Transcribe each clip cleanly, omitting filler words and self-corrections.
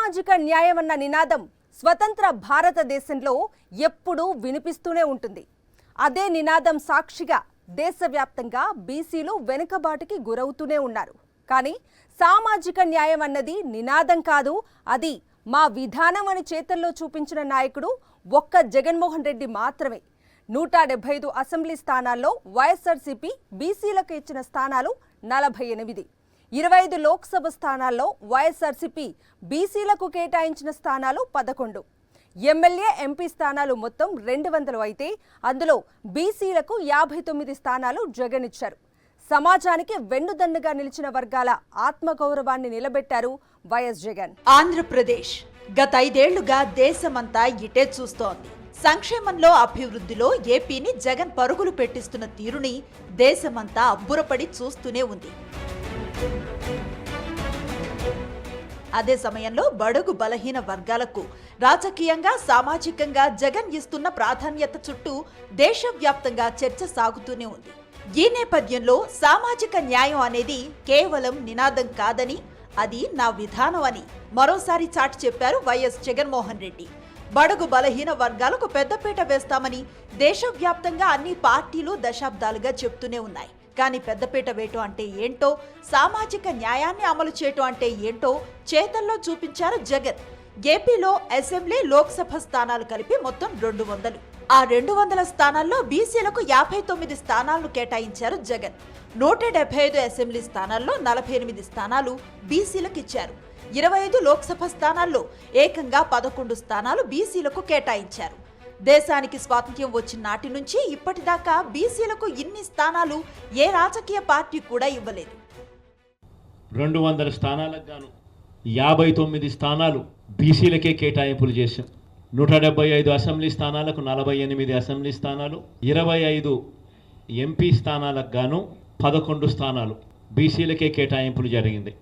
సామాజిక న్యాయం అన్న నినాదం స్వతంత్ర భారతదేశంలో ఎప్పుడూ వినిపిస్తూనే ఉంటుంది. అదే నినాదం సాక్షిగా దేశవ్యాప్తంగా బీసీలు వెనుకబాటుకి గురవుతూనే ఉన్నారు. కానీ సామాజిక న్యాయం అన్నది నినాదం కాదు, అది మా విధానం అని చేతల్లో చూపించిన నాయకుడు ఒక్క జగన్మోహన్ రెడ్డి మాత్రమే. 175 అసెంబ్లీ స్థానాల్లో వైఎస్ఆర్సీపీ బీసీలకు ఇచ్చిన స్థానాలు 48, 25 లోక్సభ స్థానాల్లో వైఎస్ఆర్సీపీ బీసీలకు కేటాయించిన స్థానాలు 11, ఎమ్మెల్యే ఎంపీ స్థానాలు మొత్తం 200 అయితే అందులో బీసీలకు 59 స్థానాలు జగన్ ఇచ్చారు. సమాజానికి వెన్నుదన్నుగా నిలిచిన వర్గాల ఆత్మగౌరవాన్ని నిలబెట్టారు వైఎస్ జగన్. ఆంధ్రప్రదేశ్ గత 5 ఏళ్లుగా దేశమంతా ఇటే చూస్తోంది. సంక్షేమంలో, అభివృద్ధిలో ఏపీని జగన్ పరుగులు పెట్టిస్తున్న తీరుని దేశమంతా అబ్బురపడి చూస్తూనే ఉంది. అదే సమయంలో బడుగు బలహీన వర్గాలకు రాజకీయంగా, సామాజికంగా జగన్ ఇస్తున్న ప్రాధాన్యత చుట్టూ దేశవ్యాప్తంగా చర్చ సాగుతూనే ఉంది. ఈ నేపథ్యంలో సామాజిక న్యాయం అనేది కేవలం నినాదం కాదని, అది నా విధానం అని మరోసారి చాటి చెప్పారు వైఎస్ జగన్మోహన్ రెడ్డి. బడుగు బలహీన వర్గాలకు పెద్దపీట వేస్తామని దేశవ్యాప్తంగా అన్ని పార్టీలు దశాబ్దాలుగా చెప్తూనే ఉన్నాయి. కానీ పెద్దపీట వేయటం అంటే ఏంటో, సామాజిక న్యాయాన్ని అమలు చేయటం అంటే ఏంటో చేతల్లో చూపించారు జగన్. ఏపీలో అసెంబ్లీ, లోక్సభ స్థానాలు కలిపి మొత్తం 200. ఆ 200 స్థానాల్లో బీసీలకు 59 స్థానాలను కేటాయించారు జగన్. 175 అసెంబ్లీ స్థానాల్లో 48 స్థానాలు బీసీలకు ఇచ్చారు. 25 లోక్సభ స్థానాల్లో ఏకంగా 11 స్థానాలు బీసీలకు కేటాయించారు. దేశానికి స్వాతంత్ర్యం వచ్చిన నాటి నుంచి ఇప్పటిదాకా బీసీలకు ఇన్ని స్థానాలు ఏ రాజకీయ పార్టీ కూడా ఇవ్వలేదు. 200 స్థానాలకు గాను 59 స్థానాలు బీసీలకే కేటాయింపులు చేశాం. 175 అసెంబ్లీ స్థానాలకు 48 అసెంబ్లీ స్థానాలు, 25 ఎంపీ స్థానాలకు గాను 11 స్థానాలు బీసీలకే కేటాయింపులు జరిగింది.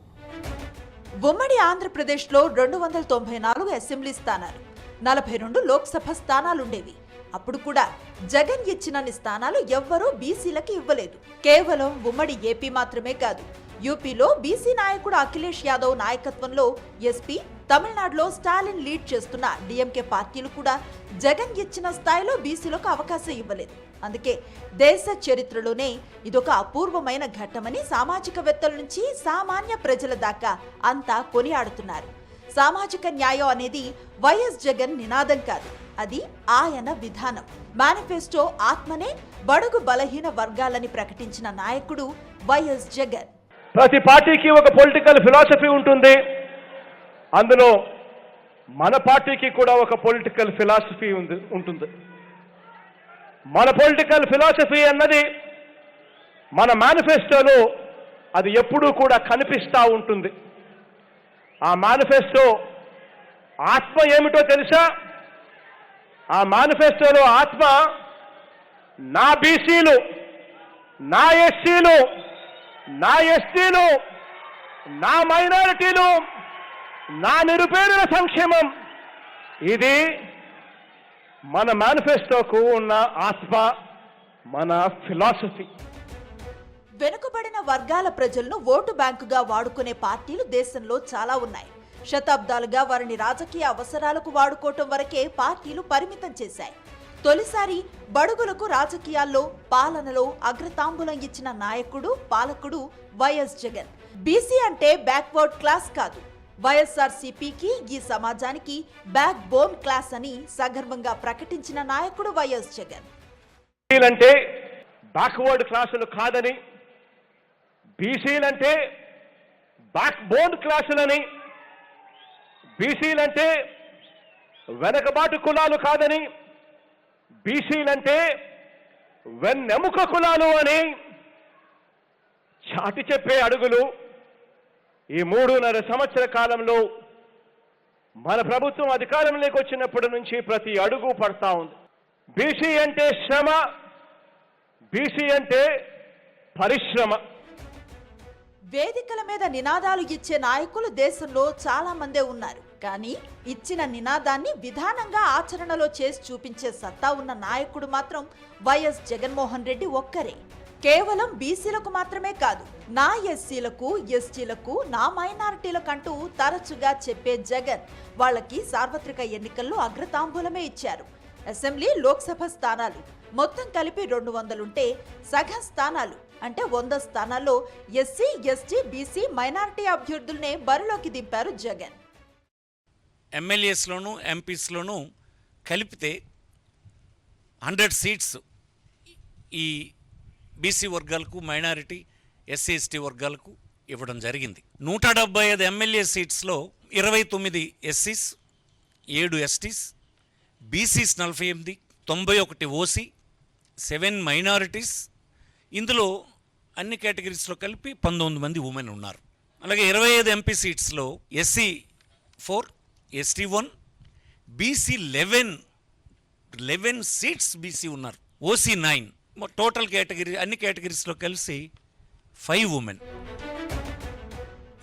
ఉమ్మడి ఆంధ్రప్రదేశ్లో 294 అసెంబ్లీ స్థానాలు, 42 లోక్సభ స్థానాలుండేవి. అప్పుడు కూడా జగన్ ఇచ్చినన్ని స్థానాలు ఎవ్వరూ బీసీలకి ఇవ్వలేదు. కేవలం ఉమ్మడి ఏపీ మాత్రమే కాదు, యూపీలో బీసీ నాయకుడు అఖిలేష్ యాదవ్ నాయకత్వంలో ఎస్పీ, తమిళనాడులో స్టాలిన్ లీడ్ చేస్తున్న డిఎంకే పార్టీలు కూడా జగన్ ఇచ్చిన స్థాయిలో బీసీలకు అవకాశం ఇవ్వలేదు. అందుకే దేశ చరిత్రలోనే ఇదొక అపూర్వమైన ఘట్టమని సామాజికవేత్తల నుంచి సామాన్య ప్రజల దాకా అంతా కొనియాడుతున్నారు. సామాజిక న్యాయం అనేది వైఎస్ జగన్ నినాదం కాదు, అది ఆయన విధానం. మేనిఫెస్టో ఆత్మనే బడుగు బలహీన వర్గాలని ప్రకటించిన నాయకుడు వైఎస్ జగన్. ప్రతి పార్టీకి ఒక పొలిటికల్ ఫిలాసఫీ ఉంటుంది. అందులో మన పార్టీకి కూడా ఒక పొలిటికల్ ఫిలాసఫీ ఉంటుంది. మన పొలిటికల్ ఫిలాసఫీ అన్నది మన మేనిఫెస్టోలో అది ఎప్పుడూ కూడా కనిపిస్తూ ఉంటుంది. ఆ మేనిఫెస్టో ఆత్మ ఏమిటో తెలుసా? ఆ మేనిఫెస్టోలో ఆత్మ నా బీసీలు, నా ఎస్సీలు, నా ఎస్టీలు, నా మైనారిటీలు, నా నిరుపేదల సంక్షేమం. ఇది మన మేనిఫెస్టోకు ఉన్న ఆత్మ, మన ఫిలాసఫీ. వెనుకబడిన వర్గాల ప్రజలను ఓటు బ్యాంకుగా వాడుకునే పార్టీలు దేశంలో చాలా ఉన్నాయి. శతాబ్దాలుగా వారిని రాజకీయ అవసరాలకు వాడుకోవటం వరకే పార్టీలు పరిమితం చేశాయి. తొలిసారి బడుగులకు రాజకీయాల్లో, పాలనలో అగ్రతాంబూలం ఇచ్చిన నాయకుడు, పాలకుడు వైఎస్ జగన్. బీసీ అంటే బ్యాక్వర్డ్ క్లాస్ కాదు, వైఎస్ఆర్సీపీకి, ఈ సమాజానికి బ్యాక్ బోన్ క్లాస్ అని సగర్వంగా ప్రకటించిన నాయకుడు వైఎస్ జగన్. బీసీలంటే బ్యాక్వర్డ్ క్లాసులు కాదని, బీసీలంటే బ్యాక్ బోన్ క్లాసులని, బీసీలంటే వెనకబాటు కులాలు కాదని, బీసీలంటే వెన్నెముక కులాలు అని చాటి చెప్పే అడుగులు ఈ 3.5 సంవత్సర కాలంలో మన ప్రభుత్వం అధికారంలోకి వచ్చినప్పటి నుంచి ప్రతి అడుగు పడతా ఉంది. బీసీ అంటే శ్రమ, బీసీ అంటే పరిశ్రమ. వేదికల మీద నినాదాలు ఇచ్చే నాయకులు దేశంలో చాలా మందే ఉన్నారు. కానీ ఇచ్చిన నినాదాన్ని విధానంగా ఆచరణలో చేసి చూపించే సత్తా ఉన్న నాయకుడు మాత్రం వైఎస్ జగన్మోహన్ రెడ్డి ఒక్కరే. కేవలం బీసీలకు మాత్రమే కాదు, నా ఎస్సీలకు, ఎస్టీలకు, నా మైనారిటీలకంటూ తరచుగా చెప్పే జగన్ వాళ్ళకి సార్వత్రిక ఎన్నికల్లో అగ్రతాంబూలమే ఇచ్చారు. అసెంబ్లీ, లోక్సభ స్థానాలు మొత్తం కలిపి 200 ఉంటే సగం స్థానాలు అంటే 100 స్థానాల్లో ఎస్సీ, ఎస్టీ, బీసీ, మైనారిటీ అభ్యర్థుల్నే బరిలోకి దింపారు జగన్. ఎమ్మెల్యేస్లోనూ ఎంపీస్లోనూ కలిపితే 100 సీట్స్ ఈ బీసీ వర్గాలకు, మైనారిటీ, ఎస్సీ, ఎస్టీ వర్గాలకు ఇవ్వడం జరిగింది. 175 ఎమ్మెల్యే సీట్స్లో 29 ఎస్సీస్, 7 ఎస్టీస్, బీసీస్ 48, 91 ఓసీ, 7 మైనారిటీస్. ఇందులో అన్ని కేటగిరీస్లో కలిపి 19 మంది ఉమెన్ ఉన్నారు. అలాగే 25 ఎంపీ సీట్స్లో SC 4, ST 1, BC 11 seats BC ఉన్నారు, ఓసీ 9. టోటల్ కేటగిరీ అన్ని కేటగిరీస్లో కలిసి 5 ఉమెన్.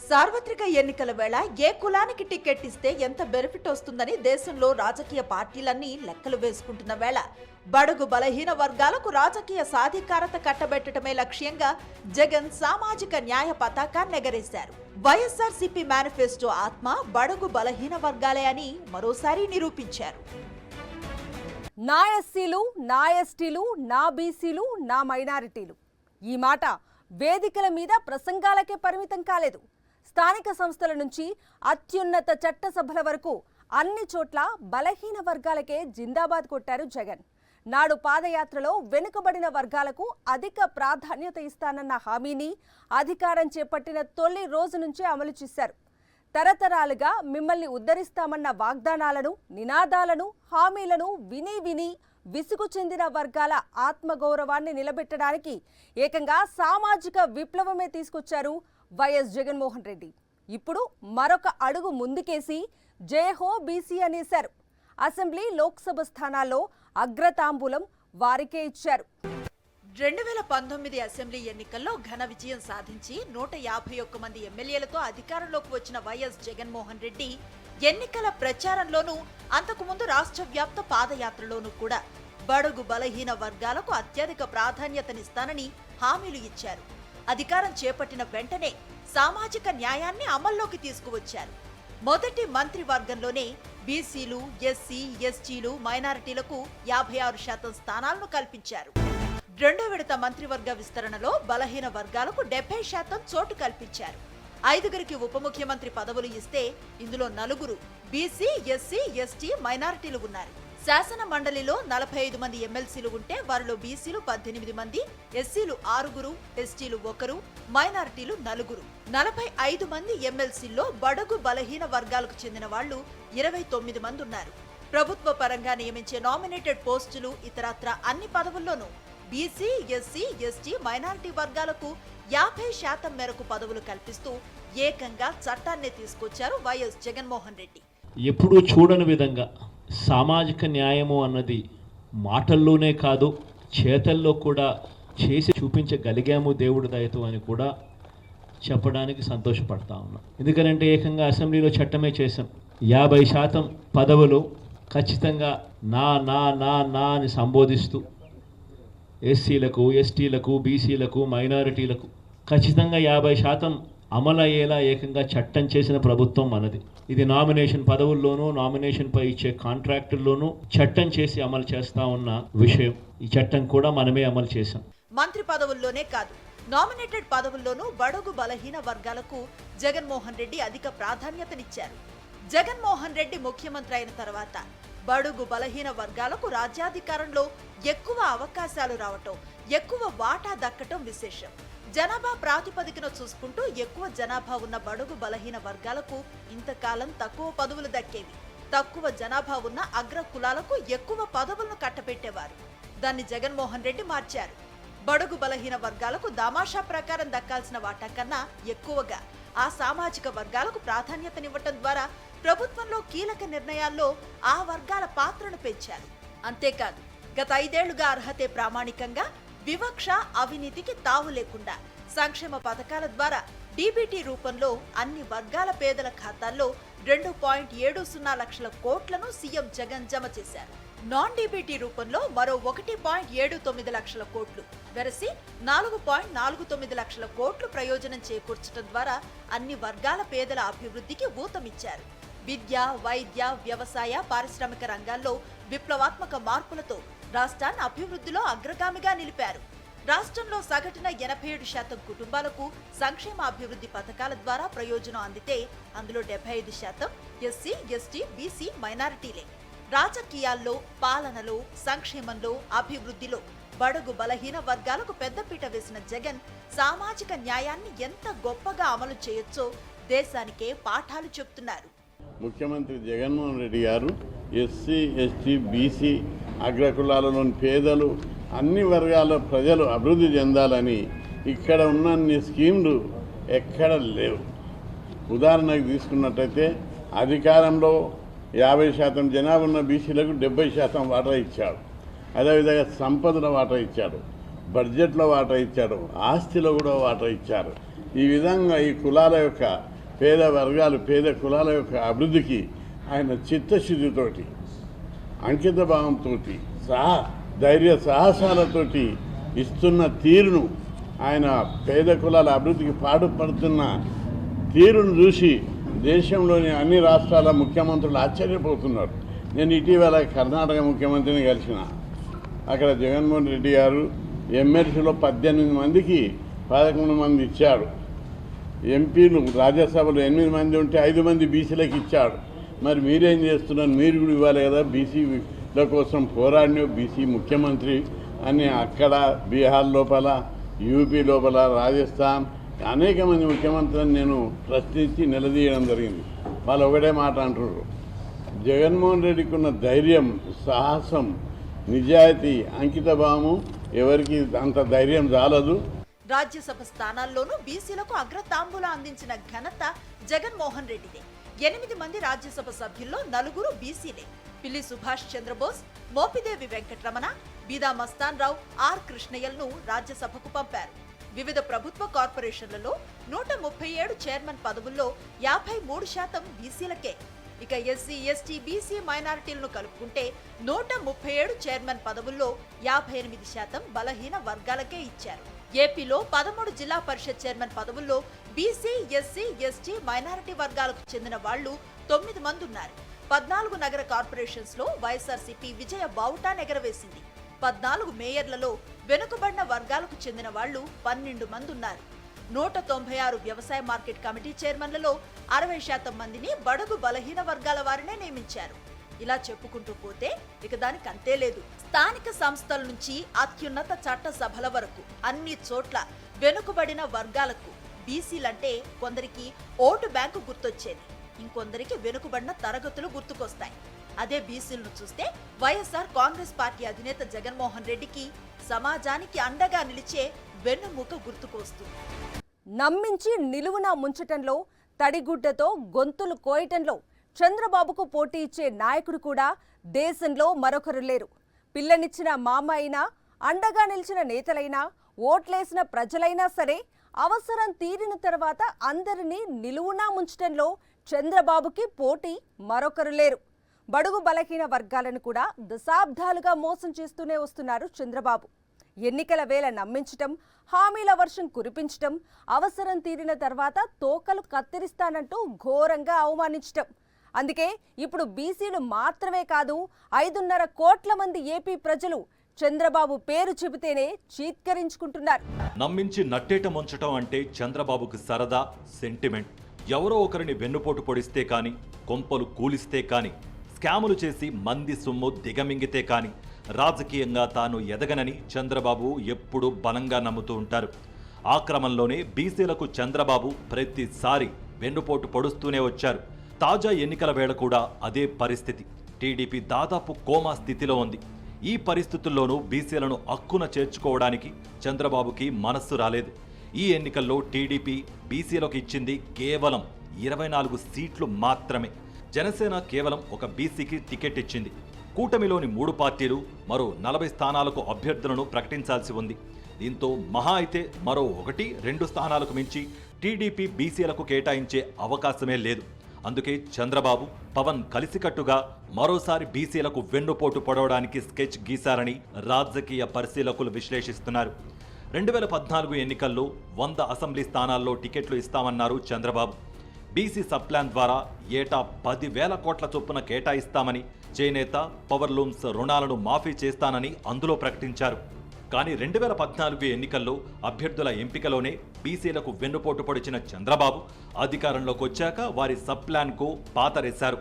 సార్వత్రిక ఎన్నికల వేళ ఏ కులానికి టికెట్ ఇస్తే ఎంత బెనిఫిట్ వస్తుందని దేశంలో రాజకీయ పార్టీలన్నీ లెక్కలు వేసుకుంటున్న వేళ బడుగు బలహీన వర్గాలకు రాజకీయ సాధికారత కట్టబెట్టడమే లక్ష్యంగా జగన్ సామాజిక న్యాయ పతాకాన్ని ఎగరేశారు. వైఎస్ఆర్సీపీ మేనిఫెస్టో ఆత్మ బడుగు బలహీన వర్గాలే అని మరోసారి నిరూపించారు. నా ఎస్సీలు, నా ఎస్టీలు, నా బీసీలు, నా మైనారిటీలు. ఈ మాట వేదికల మీద ప్రసంగాలకే పరిమితం కాలేదు. స్థానిక సంస్థల నుంచి అత్యున్నత చట్టసభల వరకు అన్ని చోట్ల బలహీన వర్గాలకే జిందాబాద్ కొట్టారు జగన్. నాడు పాదయాత్రలో వెనుకబడిన వర్గాలకు అధిక ప్రాధాన్యత ఇస్తానన్న హామీని అధికారం చేపట్టిన తొలి రోజు నుంచే అమలు చేశారు. తరతరాలుగా మిమ్మల్ని ఉద్ధరిస్తామన్న వాగ్దానాలను, నినాదాలను, హామీలను విని విని విసుగు చెందిన వర్గాల ఆత్మగౌరవాన్ని నిలబెట్టడానికి ఏకంగా సామాజిక విప్లవమే తీసుకొచ్చారు వైఎస్ జగన్మోహన్ రెడ్డి. ఇప్పుడు మరొక అడుగు ముందుకేసి జయహో బీసీ అనేశారు. అసెంబ్లీ, లోక్సభ స్థానాల్లో అగ్రతాంబూలం వారికే ఇచ్చారు. 2019 అసెంబ్లీ ఎన్నికల్లో ఘన విజయం సాధించి 151 మంది ఎమ్మెల్యేలతో అధికారంలోకి వచ్చిన వైఎస్ జగన్మోహన్ రెడ్డి ఎన్నికల ప్రచారంలోనూ, అంతకుముందు రాష్ట్ర వ్యాప్త పాదయాత్రలోనూ కూడా బడుగు బలహీన వర్గాలకు అత్యధిక ప్రాధాన్యతనిస్తానని హామీలు ఇచ్చారు. అధికారం చేపట్టిన వెంటనే సామాజిక న్యాయాన్ని అమల్లోకి తీసుకువచ్చారు. మొదటి మంత్రివర్గంలోనే బీసీలు, ఎస్సీ, ఎస్టీలు, మైనారిటీలకు 56% స్థానాలను కల్పించారు. రెండో విడత మంత్రివర్గ విస్తరణలో బలహీన వర్గాలకు 70% చోటు కల్పించారు. 5గురికి ఉప ముఖ్యమంత్రి పదవులు ఇస్తే ఇందులో 4 బీసీ, ఎస్సీ, ఎస్టీ, మైనారిటీలు ఉన్నారు. శాసన మండలిలో 45 మంది ఎమ్మెల్సీలు ఉంటే వారిలో బీసీలు 18 మంది, ఎస్సీలు 6, ఎస్టీలు 1, మైనారిటీలు 4. 45 మంది ఎమ్మెల్సీల్లో బడుగు బలహీన వర్గాలకు చెందిన వాళ్లు 29 మంది ఉన్నారు. ప్రభుత్వ పరంగా నియమించే నామినేటెడ్ పోస్టులు ఇతరత్రా అన్ని పదవుల్లోనూ బీసీ, ఎస్సీ, ఎస్టీ, మైనారిటీ వర్గాలకు 50% మేరకు పదవులు కల్పిస్తూ ఏకంగా చట్టాన్ని తీసుకొచ్చారు వైఎస్ జగన్మోహన్ రెడ్డి. ఎప్పుడూ చూడని విధంగా సామాజిక న్యాయము అన్నది మాటల్లోనే కాదు, చేతల్లో కూడా చేసి చూపించగలిగాము దేవుడి దయతో అని కూడా చెప్పడానికి సంతోషపడతా ఉన్నాం. ఎందుకంటే ఏకంగా అసెంబ్లీలో చట్టమే చేశాం. 50% పదవులు ఖచ్చితంగా నా నా నా నా అని సంబోధిస్తూ ఎస్సీలకు, ఎస్టీలకు, బీసీలకు, మైనారిటీలకు ఖచ్చితంగా 50% అమలు అయ్యేలా ఏకంగా చట్టం చేసిన ప్రభుత్వం మనది. ఇది నామినేషన్ పదవుల్లోనూ, నామినేషన్పై ఇచ్చే కాంట్రాక్టుల్లోనూ చట్టం చేసి అమలు చేస్తా ఉన్న విషయం. ఈ చట్టం కూడా మనమే అమలు చేశాం. మంత్రి పదవుల్లోనే కాదు, నామినేటెడ్ పదవుల్లోనూ బడుగు బలహీన వర్గాలకు జగన్మోహన్ రెడ్డి అధిక ప్రాధాన్యతనిచ్చారు. జగన్మోహన్ రెడ్డి ముఖ్యమంత్రి అయిన తర్వాత బడుగు బలహీన వర్గాలకు రాజ్యాధికారంలో ఎక్కువ అవకాశాలు రావటం, ఎక్కువ వాటా దక్కటం విశేషం. జనాభా ప్రాతిపదికన చూసుకుంటూ ఎక్కువ జనాభా ఉన్న బడుగు బలహీన వర్గాలకు ఇంతకాలం తక్కువ పదవులు దక్కేవి. తక్కువ జనాభా ఉన్న అగ్ర కులాలకు ఎక్కువ పదవులను కట్టబెట్టేవారు. దాన్ని జగన్మోహన్ రెడ్డి మార్చారు. బడుగు బలహీన వర్గాలకు దామాషా ప్రకారం దక్కాల్సిన వాటా కన్నా ఎక్కువగా ఆ సామాజిక వర్గాలకు ప్రాధాన్యతనివ్వటం ద్వారా ప్రభుత్వంలో కీలక నిర్ణయాల్లో ఆ వర్గాల పాత్రను పెంచారు. అంతేకాదు, గత 5 ఏళ్లుగా అర్హతే ప్రామాణికంగా, వివక్ష, అవినీతికి తావు లేకుండా సంక్షేమ పథకాల ద్వారా డీబీటీ రూపంలో అన్ని వర్గాల పేదల ఖాతాల్లో 2.70 లక్షల కోట్లను సీఎం జగన్ జమ చేశారు. నాన్ డీబీటీ రూపంలో మరో 1.79 లక్షల కోట్లు వెరసి 4.49 లక్షల కోట్లు ప్రయోజనం చేకూర్చడం ద్వారా అన్ని వర్గాల పేదల అభివృద్ధికి ఊతమిచ్చారు. విద్య, వైద్య, వ్యవసాయ, పారిశ్రామిక రంగాల్లో విప్లవాత్మక మార్పులతో రాష్ట్రాన్ని అభివృద్ధిలో అగ్రగామిగా నిలిపారు. రాష్ట్రంలో సగటున 87% కుటుంబాలకు సంక్షేమ అభివృద్ధి పథకాల ద్వారా ప్రయోజనం అందితే అందులో 75% ఎస్సీ, ఎస్టీ, బీసీ మైనారిటీలే. రాజకీయాల్లో, పాలనలో, సంక్షేమంలో, అభివృద్ధిలో బడుగు బలహీన వర్గాలకు పెద్దపీట వేసిన జగన్ సామాజిక న్యాయాన్ని ఎంత గొప్పగా అమలు చేయొచ్చో దేశానికే పాఠాలు చెప్తున్నారు. ముఖ్యమంత్రి జగన్మోహన్ రెడ్డి గారు ఎస్సీ, ఎస్టీ, బీసీ అగ్రకులాలలోని పేదలు అన్ని వర్గాల ప్రజలు అభివృద్ధి చెందాలని ఇక్కడ ఉన్న స్కీమ్లు ఎక్కడ లేవు. ఉదాహరణకు తీసుకున్నట్టయితే అధికారంలో 50% జనాభా ఉన్న బీసీలకు 70% వాటా ఇచ్చాడు. అదేవిధంగా సంపదలో వాటా ఇచ్చాడు, బడ్జెట్లో వాటా ఇచ్చాడు, ఆస్తిలో కూడా వాటా ఇచ్చారు. ఈ విధంగా ఈ కులాల యొక్క పేద వర్గాలు, పేద కులాల యొక్క అభివృద్ధికి ఆయన చిత్తశుద్ధితోటి, అంకిత భావంతో, ధైర్య సాహసాలతోటి ఇస్తున్న తీరును, ఆయన పేద కులాల అభివృద్ధికి పాటుపడుతున్న తీరును చూసి దేశంలోని అన్ని రాష్ట్రాల ముఖ్యమంత్రులు ఆశ్చర్యపోతున్నారు. నేను ఇటీవల కర్ణాటక ముఖ్యమంత్రిని కలిసిన, అక్కడ జగన్మోహన్ రెడ్డి గారు ఎమ్మెల్సీలో 18 మందికి 11 మంది ఇచ్చాడు. ఎంపీలు రాజ్యసభలో 8 మంది ఉంటే 5 మంది బీసీలకు ఇచ్చాడు. మరి మీరేం చేస్తున్నారు? మీరు కూడా ఇవ్వాలి కదా, బీసీల కోసం పోరాడిన బీసీ ముఖ్యమంత్రి అని అక్కడ బీహార్ లోపల, యూపీ లోపల, రాజస్థాన్ అనేక మంది ముఖ్యమంత్రులను నేను ప్రశ్నించి నిలదీయడం జరిగింది. వాళ్ళు ఒకటే మాట అంటున్నారు, జగన్మోహన్ రెడ్డికి ఉన్న ధైర్యం, సాహసం, నిజాయితీ, అంకిత భావము ఎవరికి అంత ధైర్యం చాలదు. రాజ్యసభ స్థానాల్లోనూ బీసీలకు అగ్రతాంబూలం అందించిన ఘనత జగన్మోహన్ రెడ్డిదే. 8 మంది రాజ్యసభ సభ్యుల్లో 4 బీసీలే. పిల్లి సుభాష్ చంద్రబోస్, మోపిదేవి వెంకటరమణ, బీదా మస్తాన్ రావు, ఆర్ కృష్ణయ్యలను రాజ్యసభకు పంపారు. వివిధ ప్రభుత్వ కార్పొరేషన్లలో 137 చైర్మన్ పదవుల్లో 53% బీసీలకే. ఇక ఎస్సీ, ఎస్టీ, బీసీ మైనారిటీలను కలుపుకుంటే 137 చైర్మన్ పదవుల్లో 58% బలహీన వర్గాలకే ఇచ్చారు. ఏపీలో 13 జిల్లా పరిషత్ చైర్మన్ పదవుల్లో బీసీ, ఎస్సీ, ఎస్టీ, మైనారిటీ వర్గాలకు చెందిన వాళ్లు 9 మంది ఉన్నారు. 14 నగర కార్పొరేషన్స్ లో వైఎస్ఆర్సీపీ విజయ బావుటాన్ని ఎగరవేసింది. 14 మేయర్లలో వెనుకబడిన వర్గాలకు చెందిన వాళ్లు 12 మంది ఉన్నారు. 196 వ్యవసాయ మార్కెట్ కమిటీ చైర్మన్లలో 60% మందిని బడుగు బలహీన వర్గాల వారినే నియమించారు. ఇలా చెప్పుకుంటూ పోతే ఇక దానికి అంతే లేదు. స్థానిక సంస్థల నుంచి అత్యున్నత చట్ట సభల వరకు అన్ని చోట్ల వెనుకబడిన వర్గాలకు బీసీలంటే కొందరికి ఓటు బ్యాంకు గుర్తొచ్చేది, ఇంకొందరికి వెనుకబడిన తరగతులు గుర్తుకొస్తాయి. అదే బీసీలను చూస్తే వైఎస్ఆర్ కాంగ్రెస్ పార్టీ అధినేత జగన్మోహన్ రెడ్డికి సమాజానికి అండగా నిలిచే వెన్నుముక గుర్తుకొస్తుంది. నమ్మించి నిలువున ముంచటంలో, తడిగుడ్డతో గొంతులు కోయటంలో చంద్రబాబుకు పోటీ ఇచ్చే నాయకుడు కూడా దేశంలో మరొకరు లేరు. పిల్లనిచ్చిన మామ అయినా, అండగా నిలిచిన నేతలైనా, ఓట్లేసిన ప్రజలైనా సరే అవసరం తీరిన తర్వాత అందరినీ నిలువునా ముంచటంలో చంద్రబాబుకి పోటీ మరొకరు లేరు. బడుగు బలహీన వర్గాలను కూడా దశాబ్దాలుగా మోసం చేస్తూనే వస్తున్నారు చంద్రబాబు. ఎన్నికల వేళ నమ్మించటం, హామీల వర్షం కురిపించటం, అవసరం తీరిన తర్వాత తోకలు కత్తిరిస్తానంటూ ఘోరంగా అవమానించటం. అందుకే ఇప్పుడు బీసీలు మాత్రమే కాదు, 5.5 కోట్ల మంది ఏపీ ప్రజలు చంద్రబాబు పేరు చెబితేనే చీత్కరించుకుంటున్నారు. నమ్మించి నట్టేట ముంచటం అంటే చంద్రబాబుకు సరదా, సెంటిమెంట్. ఎవరో ఒకరిని వెన్నుపోటు పొడిస్తే కాని, కొంపలు కూలిస్తే కాని, స్కాములు చేసి మంది సొమ్ము దిగమింగితే కాని రాజకీయంగా తాను ఎదగనని చంద్రబాబు ఎప్పుడూ బలంగా నమ్ముతూ ఉంటారు. ఆ క్రమంలోనే బీసీలకు చంద్రబాబు ప్రతిసారి వెన్నుపోటు పొడుస్తూనే వచ్చారు. తాజా ఎన్నికల వేళ కూడా అదే పరిస్థితి. టీడీపీ దాదాపు కోమా స్థితిలో ఉంది. ఈ పరిస్థితుల్లోనూ బీసీలను హక్కున చేర్చుకోవడానికి చంద్రబాబుకి మనస్సు రాలేదు. ఈ ఎన్నికల్లో టీడీపీ బీసీలకు ఇచ్చింది కేవలం 24 సీట్లు మాత్రమే. జనసేన కేవలం ఒక బీసీకి టికెట్ ఇచ్చింది. కూటమిలోని 3 పార్టీలు మరో 40 స్థానాలకు అభ్యర్థులను ప్రకటించాల్సి ఉంది. దీంతో మహా అయితే మరో 1-2 స్థానాలకు మించి టీడీపీ బీసీలకు కేటాయించే అవకాశమే లేదు. అందుకే చంద్రబాబు పవన్ కలిసికట్టుగా మరోసారి బీసీలకు వెన్నుపోటు పొడవడానికి స్కెచ్ గీశారని రాజకీయ పరిశీలకులు విశ్లేషిస్తున్నారు. 2014 ఎన్నికల్లో 100 అసెంబ్లీ స్థానాల్లో టికెట్లు ఇస్తామన్నారు చంద్రబాబు. బీసీ సబ్ ప్లాన్ ద్వారా ఏటా 10,000 కోట్ల చొప్పున కేటాయిస్తామని, చేనేత, పవర్లూమ్స్ రుణాలను మాఫీ చేస్తానని అందులో ప్రకటించారు. కానీ 2014 ఎన్నికల్లో అభ్యర్థుల ఎంపికలోనే బీసీలకు వెన్నుపోటు పొడిచిన చంద్రబాబు అధికారంలోకి వచ్చాక వారి సబ్ ప్లాన్కు పాతరేశారు.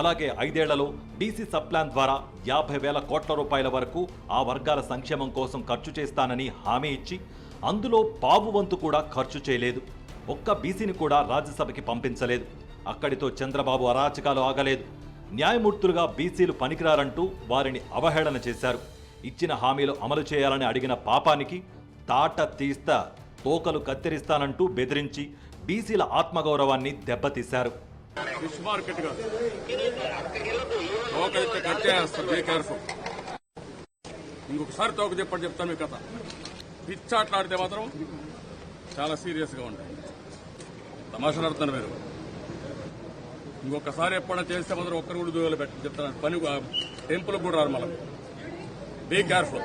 అలాగే 5 ఏళ్లలో బీసీ సబ్ ప్లాన్ ద్వారా 50,000 కోట్ల రూపాయల వరకు ఆ వర్గాల సంక్షేమం కోసం ఖర్చు చేస్తానని హామీ ఇచ్చి అందులో పావు వంతు కూడా ఖర్చు చేయలేదు. ఒక్క బీసీని కూడా రాజ్యసభకి పంపించలేదు. అక్కడితో చంద్రబాబు అరాచకాలు ఆగలేదు. న్యాయమూర్తులుగా బీసీలు పనికిరారంటూ వారిని అవహేళన చేశారు. ఇచ్చిన హామీలు అమలు చేయాలని అడిగిన పాపానికి తాట తీస్తా, తోకలు కత్తిరిస్తానంటూ బెదిరించి బీసీల ఆత్మగౌరవాన్ని దెబ్బతీశారు. ఫిష్ మార్కెట్ కాదు, తోకైతే కట్టేస్తారు. Be careful. ఇంకొకసారి తోక చెప్పండి, చెప్తాను మీ కథ. పిచ్చాట్లాడితే మాత్రం చాలా సీరియస్ గా ఉంటాయి. తమాషాలు ఆడుతున్నారు మీరు. ఇంకొకసారి ఎప్పుడైనా చేస్తే మాత్రం ఒక్కరు కూడా దూరాలు పెట్టి చెప్తాను. పని టెంపుల్ కూడా రారు మళ్ళీ. Be careful.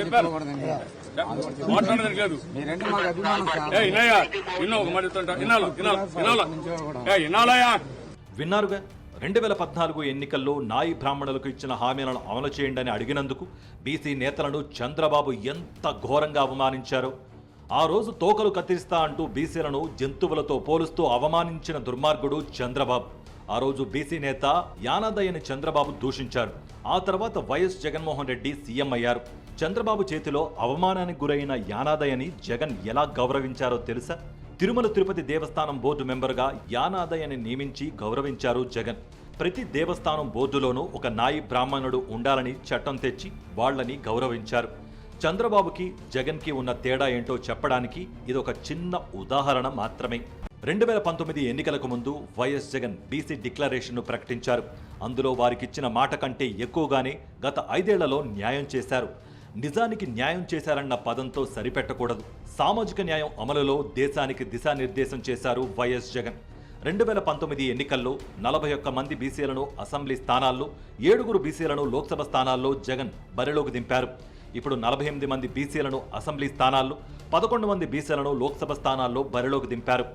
చెప్పాను మాట్లాడడానికి లేదు. విన్నారుగా, 2014 ఎన్నికల్లో నాయి బ్రాహ్మణులకు ఇచ్చిన హామీలను అమలు చేయండి అడిగినందుకు బీసీ నేతలను చంద్రబాబు ఎంత ఘోరంగా అవమానించారో. ఆ రోజు తోకలు కత్తిరిస్తా అంటూ బీసీలను జంతువులతో పోలుస్తూ అవమానించిన దుర్మార్గుడు చంద్రబాబు. ఆ రోజు బీసీ నేత యానాదయ్యని చంద్రబాబు దూషించారు. ఆ తర్వాత వైఎస్ జగన్మోహన్ రెడ్డి సీఎం అయ్యారు. చంద్రబాబు చేతిలో అవమానానికి గురైన యానాదయ్యని జగన్ ఎలా గౌరవించారో తెలుసా? తిరుమల తిరుపతి దేవస్థానం బోర్డు మెంబర్గా యానాదయ్యని నియమించి గౌరవించారు జగన్. ప్రతి దేవస్థానం బోర్డులోనూ ఒక నాయి బ్రాహ్మణుడు ఉండాలని చట్టం తెచ్చి వాళ్లని గౌరవించారు. చంద్రబాబుకి జగన్కి ఉన్న తేడా ఏంటో చెప్పడానికి ఇదొక చిన్న ఉదాహరణ మాత్రమే. 2019 ఎన్నికలకు ముందు వైఎస్ జగన్ బీసీ డిక్లరేషన్ను ప్రకటించారు. అందులో వారికిచ్చిన మాట కంటే ఎక్కువగానే గత 5 ఏళ్లలో న్యాయం చేశారు. నిజానికి న్యాయం చేశారన్న పదంతో సరిపెట్టకూడదు. సామాజిక న్యాయం అమలులో దేశానికి దిశానిర్దేశం చేశారు వైఎస్ జగన్. 2019 ఎన్నికల్లో 41 మంది బీసీలను అసెంబ్లీ స్థానాల్లో, 7 బీసీలను లోక్సభ స్థానాల్లో జగన్ బరిలోకి దింపారు. ఇప్పుడు 48 మంది బీసీలను అసెంబ్లీ స్థానాల్లో, 11 మంది బీసీలను లోక్సభ స్థానాల్లో బరిలోకి దింపారు.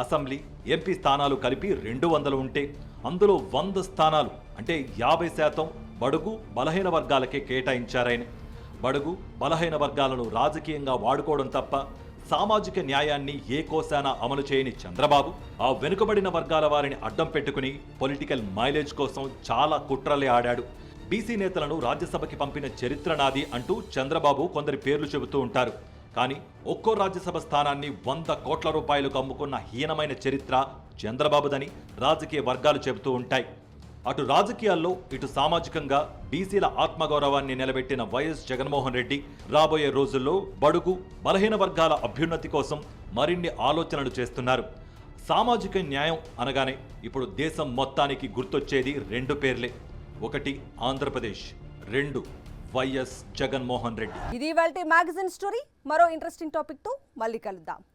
అసెంబ్లీ, ఎంపీ స్థానాలు కలిపి 200 ఉంటే అందులో 100 స్థానాలు అంటే 50% బడుగు బలహీన వర్గాలకే కేటాయించారాయన. బడుగు బలహీన వర్గాలను రాజకీయంగా వాడుకోవడం తప్ప సామాజిక న్యాయాన్ని ఏ కోశాన అమలు చేయని చంద్రబాబు ఆ వెనుకబడిన వర్గాల వారిని అడ్డం పెట్టుకుని పొలిటికల్ మైలేజ్ కోసం చాలా కుట్రలే ఆడాడు. బీసీ నేతలను రాజ్యసభకి పంపిన చరిత్ర నాది అంటూ చంద్రబాబు కొందరి పేర్లు చెబుతూ ఉంటారు. కానీ ఒక్కో రాజ్యసభ స్థానాన్ని 100 కోట్ల రూపాయలకు అమ్ముకున్న హీనమైన చరిత్ర చంద్రబాబుదని రాజకీయ వర్గాలు చెబుతూ ఉంటాయి. అటు రాజకీయాల్లో ఇటు సామాజికంగా బీసీల ఆత్మగౌరవాన్ని నిలబెట్టిన వైఎస్ జగన్మోహన్ రెడ్డి రాబోయే రోజుల్లో బడుగు బలహీన వర్గాల అభ్యున్నతి కోసం మరిన్ని ఆలోచనలు చేస్తున్నారు. సామాజిక న్యాయం అనగానే ఇప్పుడు దేశం మొత్తానికి గుర్తొచ్చేది 2 పేర్లే. 1 ఆంధ్రప్రదేశ్, 2 వైఎస్ జగన్మోహన్ రెడ్డి. ఇది ఇవాల్టి మ్యాగజైన్ స్టోరీ. మరో ఇంట్రెస్టింగ్ టాపిక్ తో మళ్ళీ కలుద్దాం.